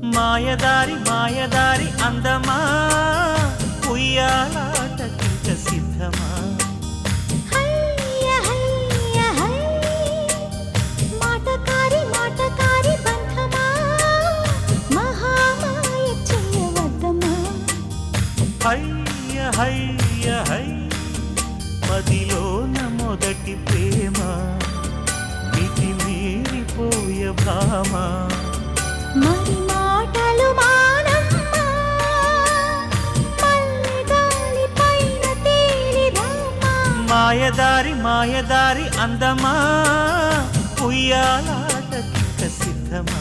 మాయదారి మాయదారి అందమా ఉయ్యాలాటకింక సిద్ధమా హయ్య హయ్య హై మాటకారి మాటకారి బంధమా మహామాయ చేయవద్దమా హయ్య హయ్య హై మదిలోన మొదటి ప్రేమ మితి మీరిపోయ భామ మరి మాటలు మానమ్మా మల్లెగాలి పైన తేలిరామా మాయదారి మాయదారి అందమా ఉయ్యాలాటకింక సిద్ధమా